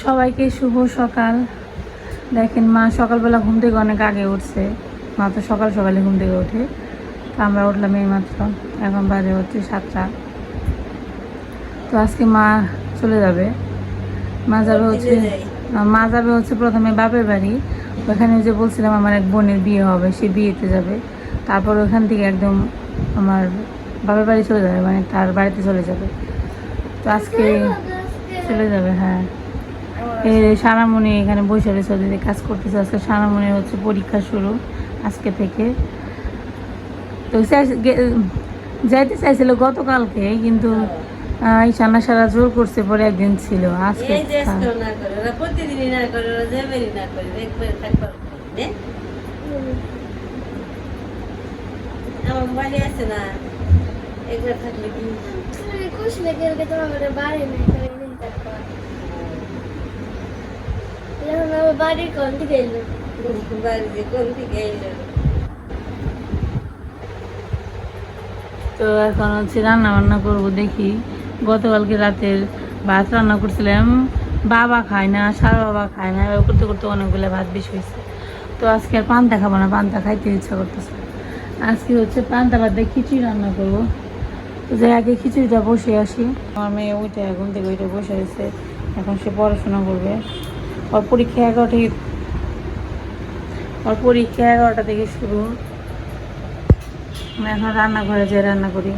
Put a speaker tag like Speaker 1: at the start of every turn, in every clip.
Speaker 1: সবাইকে শুভ সকাল। দেখেন মা সকালবেলা ঘুম থেকে অনেক আগে উঠছে। মা তো সকাল সকালে ঘুম থেকে ওঠে, তো আমরা উঠলাম এই মাত্র। এখন বাজে হচ্ছে 7টা। তো আজকে মা চলে যাবে। মা যাবে হচ্ছে প্রথমে বাপের বাড়ি। ওখানে যে বলছিলাম আমার এক বোনের বিয়ে হবে, সে বিয়েতে যাবে। তারপর ওখান থেকে একদম আমার বাপের বাড়ি চলে যাবে, মানে তার বাড়িতে চলে যাবে। তো আজকে চলে যাবে। হ্যাঁ, এই সানামণি এখানে বসে রয়েছে, ওদের কাজ করতেছে। আজকে সানামণির হচ্ছে পরীক্ষা শুরু আজকে থেকে। তো যাইতে চাইছিল গতকালকে, কিন্তু এই সানা সারা জোর করছে, পরে একদিন ছিল আজকে।
Speaker 2: আছে না একবার থাকলে কি খুশি লাগে তোমার বাড়ি নেই বাড়ির কোন দিকে এলো, বাড়িতে কোন দিকে এলো।
Speaker 1: তো এখন হচ্ছে রান্না বান্না করবো, দেখি। গতকালকে রাতের ভাত রান্না করছিলাম, বাবা খায় না, সার বাবা খায় না, করতে করতে অনেকগুলো ভাত বেশি হয়েছে। তো আজকে আর পান্তা খাবো না, পান্তা খাইতে ইচ্ছা করতেছে। আজকে হচ্ছে পান্তা ভাত দিয়ে খিচুড়ি রান্না করবো। তো যাই আগে খিচুড়িটা বসে আসি। আমার মেয়ে ওইটা ঘুম থেকে ওইটা বসে আছে, এখন সে পড়াশোনা করবে। ওর পরীক্ষা 11টা থেকে শুরু। এখন রান্নাঘরে যেয়ে রান্না করি।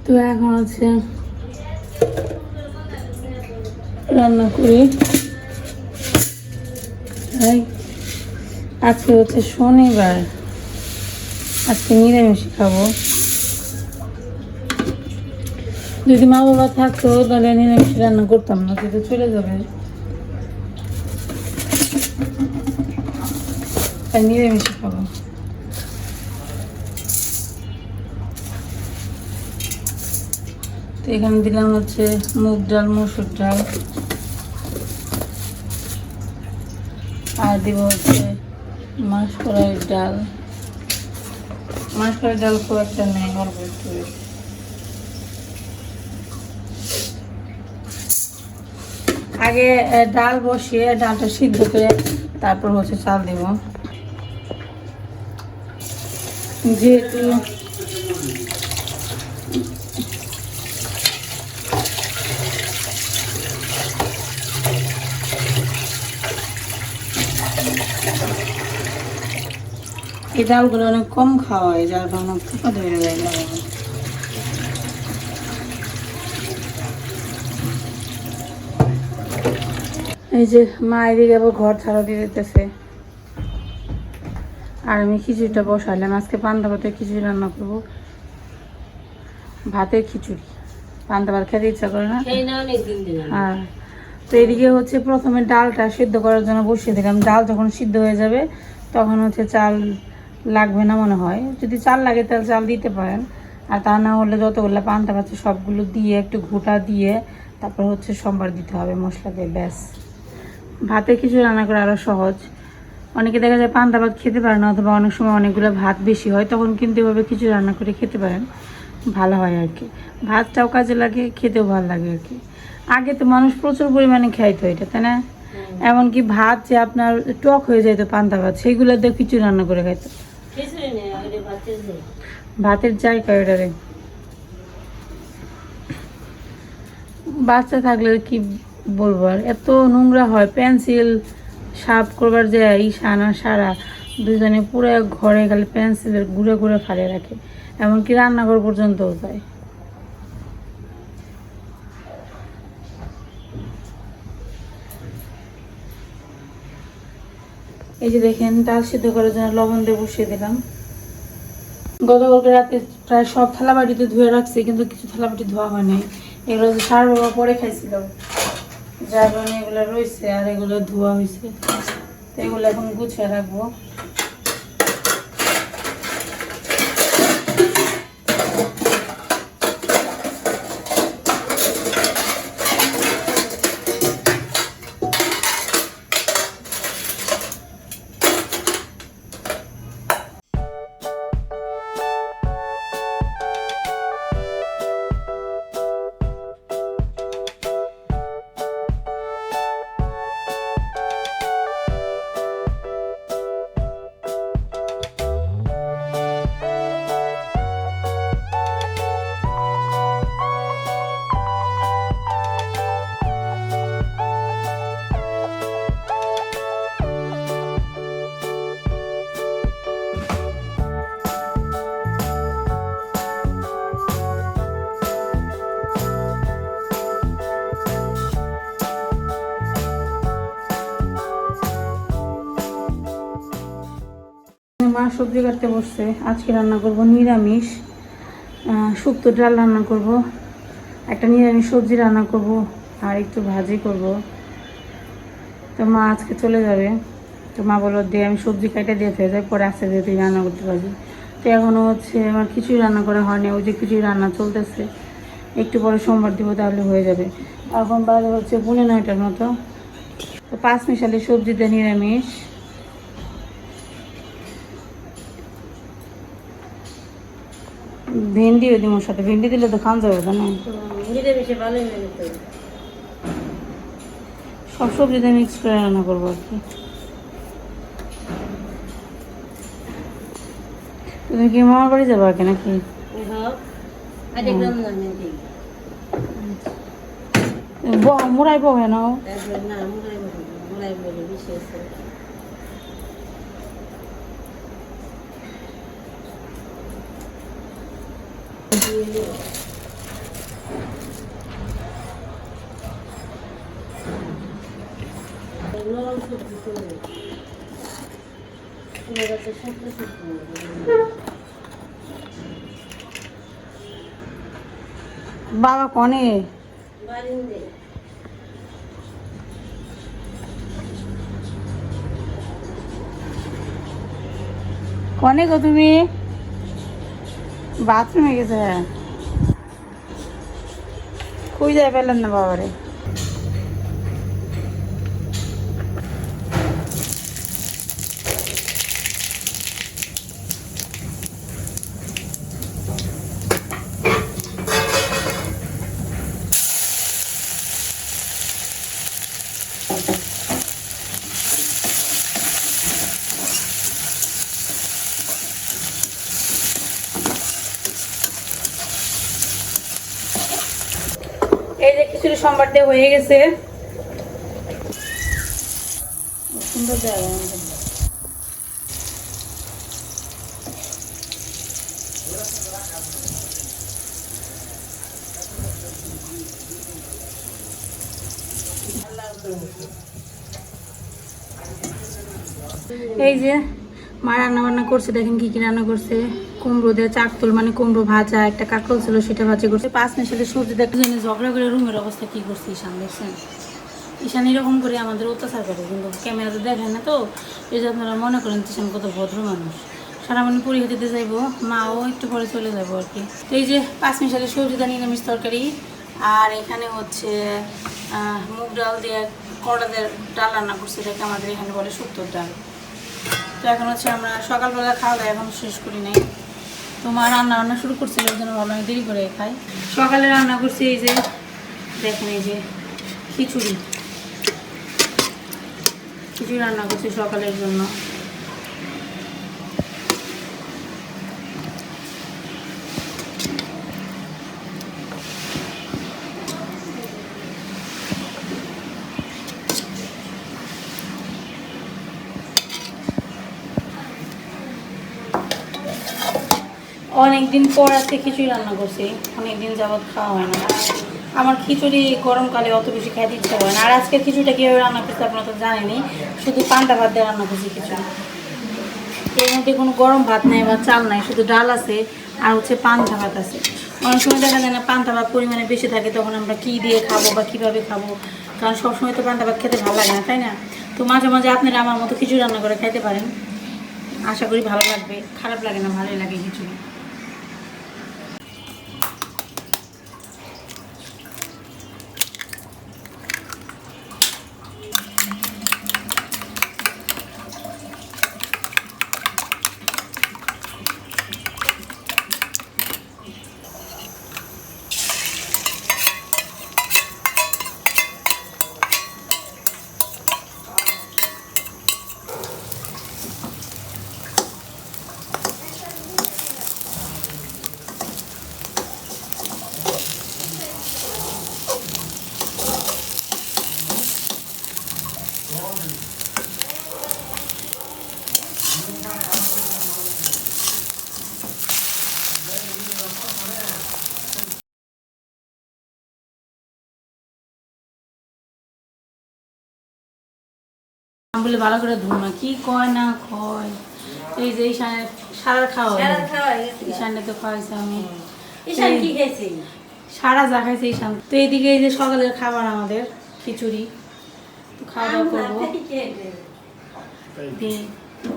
Speaker 1: তো এখন হচ্ছে রান্না করি। আজকে হচ্ছে শনিবার, আজকে নিরামিষ খাবো। যদি মা বাবা থাকতো তাহলে নিরামিষ রান্না করতাম না, কিন্তু চলে যাবে, তাই নিরামিষ খাবো। তো এখানে দিলাম হচ্ছে মুগ ডাল, মসুর ডাল, আর দিব হচ্ছে মাসকলাইয়ের ডাল। মাসকলাইয়ের ডাল খুব একটা নেই, অল্প একটু। আগে ডাল বসিয়ে ডালটা সিদ্ধ করে তারপর হচ্ছে চাল দিব। যেহেতু এই ডালগুলো অনেক কম খাওয়া হয়, যার কারণে ফুকা ধরে যায়। এই যে মা এদিকে আবার ঘর ছাড়া দিয়ে দিতেছে, আর আমি খিচুড়িটা বসাইলাম। আজকে পান্তা ভাতের খিচুড়ি রান্না করবো, ভাতের খিচুড়ি। পান্তা ভাত খেতে ইচ্ছা করে না। হ্যাঁ, তো এদিকে হচ্ছে প্রথমে ডালটা সিদ্ধ করার জন্য বসিয়ে দিলাম। ডাল যখন সিদ্ধ হয়ে যাবে তখন হচ্ছে চাল লাগবে না মনে হয়। যদি চাল লাগে তাহলে চাল দিতে পারেন, আর তা না হলে যতগুলো পান্তা ভাত সবগুলো দিয়ে একটু ঘুটা দিয়ে তারপর হচ্ছে সোমবার দিতে হবে মশলা দিয়ে, ব্যাস। ভাতের খিচুড়ি রান্না করা আরও সহজ। অনেকে দেখা যায় পান্তা ভাত খেতে পারে না, অথবা অনেক সময় অনেকগুলো ভাত বেশি হয়, তখন কিন্তু এভাবে খিচুড়ি রান্না করে খেতে পারেন, ভালো হয় আর কি। ভাতটাও কাজে লাগে, খেতেও ভালো লাগে আর কি। আগে তো মানুষ প্রচুর পরিমাণে খাইতো এটা, তাই না? এমনকি ভাত যে আপনার টক হয়ে যেত পান্তা ভাত, সেইগুলো দিয়ে খিচুড়ি রান্না করে খাইতো। ভাতের জায়গা ওটারে বাচ্চা থাকলে কি বলবো, আর এত নোংরা হয়। পেন্সিল সাফ করবার যে সানা সারা দুজনে পুরো ঘরে গেলে পেন্সিলের ঘুরে ঘুরে ফালে রাখে, এমনকি রান্নাঘর পর্যন্তও যায়। এই যে দেখেন ডাল সিদ্ধ করার জন্য লবণ দিয়ে বসিয়ে দিলাম। গতকালকে রাতে প্রায় সব থালাবাটিতে ধুয়ে রাখছি, কিন্তু কিছু থালাবাটি ধোয়া হয়নি। এগুলো যে সার বাবা পরে খাইছিল, যার কারণে এগুলো রয়েছে, আর এগুলো ধোয়া হয়েছে। তো এগুলো এখন গুছিয়ে রাখবো। মা সবজি কাটতে বসছে। আজকে রান্না করব নিরামিষ, শুক্তো ডাল রান্না করব, একটা নিরামিষ সবজি রান্না করব, আর একটু ভাজি করব। তো মা আজকে চলে যাবে। তো মা বললো দিয়ে আমি সবজি কেটে দিয়ে হয়ে যায়, পরে আসতে দিয়ে তুই রান্না করতে পারবি। তো এখনও হচ্ছে আমার খিচুড়ি রান্না করা হয়নি, ওই যে খিচুড়ি রান্না চলতেছে, একটু পরে সোমবার দিব, তাহলে হয়ে যাবে। এখন বাজে হচ্ছে 9:30টার মতো। তো 5 মিশালি সবজিতে নিরামিষ। ভেন্ডিও দিব সাথে, ভেন্ডি দিলে তো খাওয়া যাবে না। সব সবজিতে মিক্স করে রান্না করবো আর কি। তুমি কি মামার বাড়ি যাবো আগে নাকি? মুড়াই বহে না বাবা কনে কনে গো তুমি? বাথরুমে গেছে? কই যাই পেলেন না বাবারে? এই যে খিচুড়ি সোমবার দিয়ে হয়ে গেছে। সুন্দর জায়গা। এই যে মা রান্না বান্না করছে, দেখেন কি কি রান্না করছে। কুমড়ো দিয়ে চাকতুল, মানে কুমড়ো ভাজা, একটা কাঁকরোল ছিল সেটা ভাজি করছে। 5 মিনিটের সবজি দেখতে জানি ঝগড়া করে রুমের অবস্থা কি করছে ঈশান, দেখছেন? ঈশান এরকম করে আমাদের অত্যাচার করে, কিন্তু ক্যামেরাতে দেখেন না তো, এই যে আপনারা মনে করেন ঈশান কত ভদ্র মানুষ। সারা মানে পরীক্ষা দিতে যাইবো, মাও একটু পরে চলে যাবো আর কি। তো এই যে 5 মিনিটের সবজিটা নিরামিষ তরকারি, আর এখানে হচ্ছে মুগ ডাল দিয়ে করলাদের ডাল রান্না করছে, এটাকে আমাদের এখানে বলে শুক্তোর ডাল। তো এখন হচ্ছে আমরা সকালবেলা খাওয়া দাওয়া এখন শেষ করি নাই। তোমার রান্না শুরু করছিল, ওই জন্য ভাবলাম দেরি করে খাই। সকালে রান্না করছি এই যে দেখেন, এই যে খিচুড়ি রান্না করছি সকালের জন্য। অনেকদিন পর আজকে খিচুড়ি রান্না করছি, অনেকদিন যাবৎ খাওয়া হয় না। আমার খিচুড়ি গরমকালে অত বেশি খাইতে ইচ্ছা হয় না। আর আজকে খিচুড়িটা কীভাবে রান্না করছে আপনারা তো জানেনি, শুধু পান্তা ভাত দিয়ে রান্না করছি খিচুড়ি। এর মধ্যে কোনো গরম ভাত নেই বা চাল নাই, শুধু ডাল আছে আর হচ্ছে পান্তা ভাত আছে। অনেক সময় দেখা যায় না পান্তা ভাত পরিমাণে বেশি থাকে, তখন আমরা কী দিয়ে খাবো বা কীভাবে খাবো, কারণ সবসময় তো পান্তা ভাত খেতে ভালো লাগে না, তাই না? তো মাঝে মাঝে আপনারা আমার মতো খিচুড়ি রান্না করে খাইতে পারেন, আশা করি ভালো লাগবে। খারাপ লাগে না, ভালোই লাগে খিচুড়ি। বলে ভালো করে ধুন না, কি কয় না কয়, এই যে ঈশানের সারা খাওয়া হলো।
Speaker 2: সারা খাওয়া হয়ে গেছে।
Speaker 1: ঈশানকে তো খাওয়াইছে আমি।
Speaker 2: ঈশান কি খাইছে?
Speaker 1: সারা যা খাইছে ঈশান। তো এইদিকে এই যে সকালের খাবার আমাদের খিচুড়ি, তো খাওয়া দাওয়া করবো।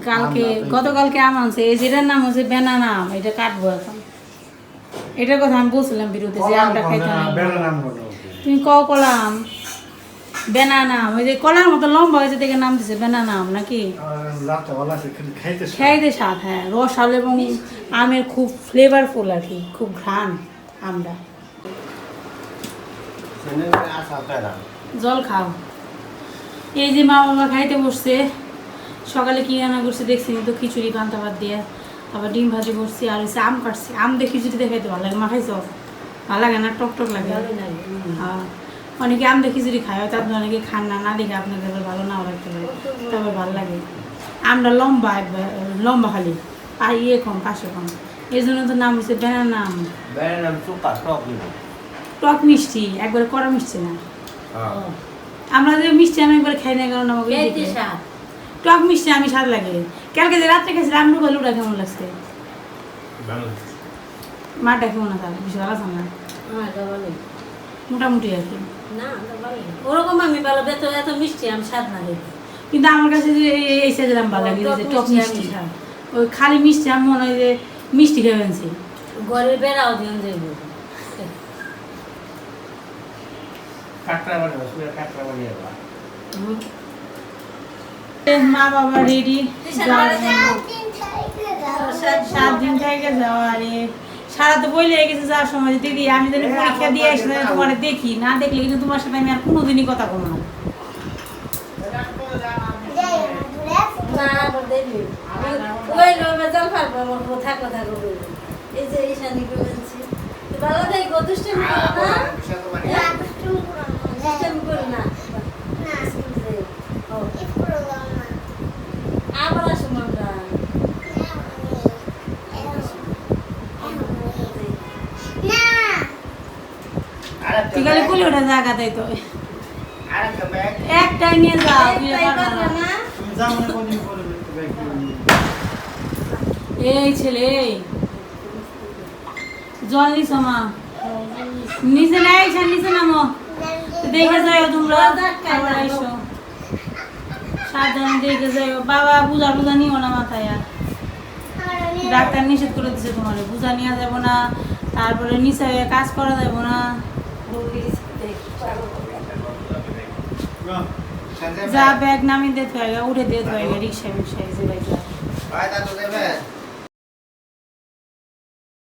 Speaker 1: কালকে গতকালকে আম আনছে, এই যেটার নাম হচ্ছে বেনানা আম, এটা কাটবো এখন। এটার কথা আমি বলছিলাম বিরুদ্ধে যে আমটা খাইতে হবে। তুমি কলা আম, বেনানা আম, ওই যে কলার মতো লম্বা হয়েছে দেখে নাম দিছে বেনানা আম নাকি? খাইতে স্বাদ, হ্যাঁ, রসাল এবং আমের খুব ফ্লেভারফুল আর কি, খুব ঘ্রাণ আমটা। জল খাও। এই যে মা বাবা খাইতে বসছে। সকালে কি রান্না করছে দেখছি তো, খিচুড়ি পান্তা ভাত দিয়ে, তারপর ডিম ভাজি করছি, আর হচ্ছে আম কাটছি। আম দিয়ে খিচুড়ি দিয়ে খাইতে ভালো লাগে। মা খাইছ? ভালো লাগে না? টক টক লাগে। হ্যাঁ, অনেকে আম দিয়ে খিচুড়ি খায়, তার অনেকে খান না, না দেখে আপনাদের ভালো নাও লাগতে পারে, তবে ভালো লাগে। আমটা লম্বা লম্বা খালি, আর ইয়ে কম, পাশে কম, এই জন্য তো নাম হচ্ছে বেনানা আম। টক মিষ্টি, একবারে কড়া মিষ্টি না। আমরা যে মিষ্টি আমি একবার খাই না, কারণ আমাকে টক মিষ্টি আমি স্বাদ লাগে। কালকে যে রাত্রে খেয়েছিলাম লুকা লুটা কেমন লাগছে? মাটা কেমন আছে? বেশি ভালো আছে না, মোটামুটি আর কি।
Speaker 2: ওরকম আমি ভালো, এত মিষ্টি আমি স্বাদ না দেখি।
Speaker 1: কিন্তু আমার কাছে যে এই সাইজের আম ভালো লাগে, যে টক মিষ্টি, ওই খালি মিষ্টি আমি মনে হয় যে মিষ্টি খেয়ে ফেলছি।
Speaker 2: ঘরের বেড়াও দিন যাইব।
Speaker 1: মা বাবা রেডি 7 দিন থেকে যাওয়া। আরে সারা তো বইলে গেছে যাওয়ার সময়, দিদি আমি যদি পরীক্ষা দিয়ে আসি তোমার দেখি, না দেখলে কিন্তু তোমার সাথে আমি আর কোনোদিনই কথা বলবো না।
Speaker 2: এই যে ঈশানী বলছি ভালো দেখো, দুষ্টামি করো না, আবার আসো আমরা।
Speaker 1: ঠিক আছে, কুলি ওটা জায়গা তাই তো একটাই নিয়ে যাও। এই ছেলে জল নিছো মা? নিচে না, নিচে নামো, দেখে যাও তোমরা, সাবধানে দেখে যাও। বাবা বুঝা বুঝা নিও না মাথায়, আর ডাক্তার নিষেধ করে দিচ্ছে তোমার, বুঝা নেওয়া যাবো না, তারপরে নিচে কাজ করা যাবো না। যা ব্যাগ নামিয়ে দিতে হয়, উঠে দিতে হয় রিক্সায়, রিক্সায় যে